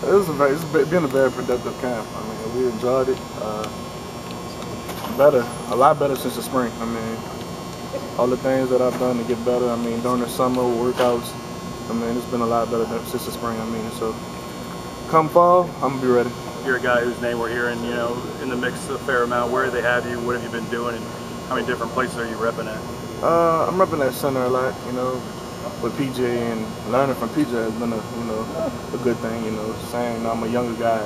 It's been a very productive camp. I mean, we enjoyed it. Better, a lot better since the spring. I mean, all the things that I've done to get better. I mean, during the summer workouts. I mean, it's been a lot better since the spring. I mean, so come fall, I'm gonna be ready. You're a guy whose name we're hearing, you know, in the mix a fair amount. Where do they have you? What have you been doing? And how many different places are you repping at? I'm repping at center a lot. You know, with PJ, and learning from PJ has been a good thing. You know, saying I'm a younger guy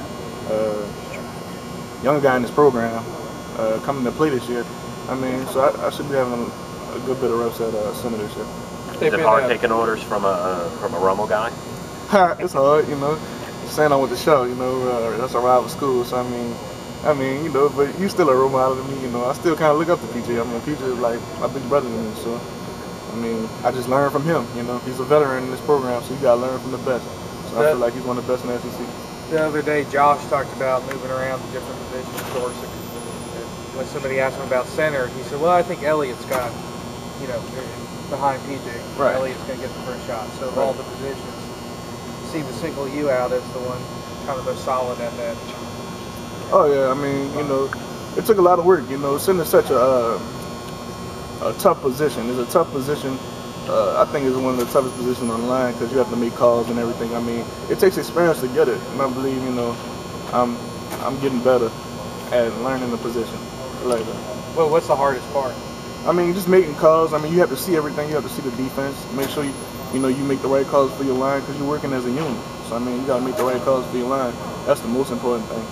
in this program, coming to play this year. I mean, so I should be having a good bit of reps at center this year. Is it hard taking orders from a Rummel guy? It's hard, you know. Saying I went to show, you know, that's a rival school. So I mean, you know, but you still a role model to me, you know. I still kind of look up to PJ. I mean, PJ is like my big brother to me. So I mean, I just learned from him. You know, he's a veteran in this program, so you gotta learn from the best. So I feel like he's one of the best in the SEC. The other day, Josh talked about moving around to different positions. Of course, when somebody asked him about center, he said, "Well, I think Elliott's got, you know, behind PJ. Right. Elliott's going to get the first shot." So of all the positions, seem to single you out as the one kind of most solid at that. Oh yeah, I mean, you know, it took a lot of work. You know, center's such a tough position. It's a tough position. I think it's one of the toughest positions on the line because you have to make calls and everything. I mean, it takes experience to get it, and I believe, you know, I'm getting better at learning the position like that. Well, what's the hardest part? I mean, just making calls. I mean, you have to see everything. You have to see the defense. Make sure you make the right calls for your line because you're working as a unit. So I mean, you got to make the right calls for your line. That's the most important thing.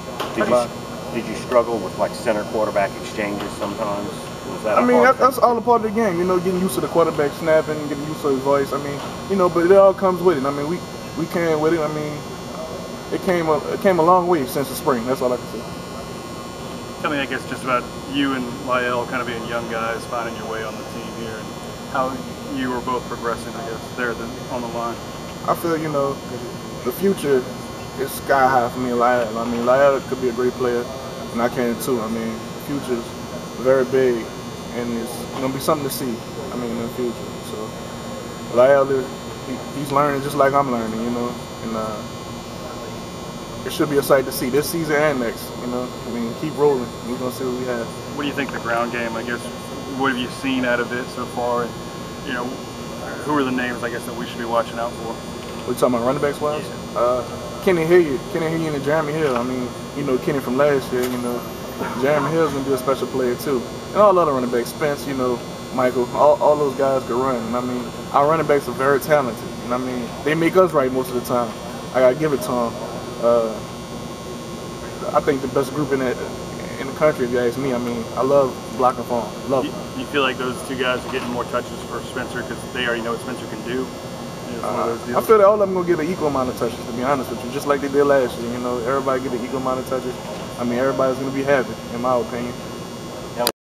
Did you struggle with like center quarterback exchanges sometimes? Was that I mean, that's all a part of the game. You know, getting used to the quarterback snapping, getting used to his voice. I mean, you know, but it all comes with it. I mean, we came with it. I mean, it came a long way since the spring. That's all I can say. Tell me, I guess, just about you and Lyle kind of being young guys, finding your way on the team here, and how you were both progressing, I guess, there on the line. I feel, you know, the future is sky high for me and Lyle. I mean, Lyle could be a great player, and I can too. I mean, the future is very big, and it's going to be something to see, I mean, in the future. So, Lyle, he's learning just like I'm learning, you know, and it should be a sight to see this season and next, you know. I mean, keep rolling. We're going to see what we have. What do you think the ground game, I guess, what have you seen out of it so far? And, you know, who are the names, I guess, that we should be watching out for? We're talking about running backs wise? Yeah. Kenny Hilliard and Jeremy Hill. I mean, you know, Kenny from last year, you know. Jeremy Hill's going to be a special player, too. And all other running backs, Spence, you know, Michael, all those guys can run. And I mean, our running backs are very talented. And I mean, they make us right most of the time. I got to give it to them. I think the best group in the country, if you ask me. I mean, I love blocking for them. Love them. You feel like those two guys are getting more touches for Spencer because they already know what Spencer can do? I feel that all of them going to get an equal amount of touches, to be honest with you, just like they did last year. You know, everybody get an equal amount of touches. I mean, everybody's going to be happy, in my opinion.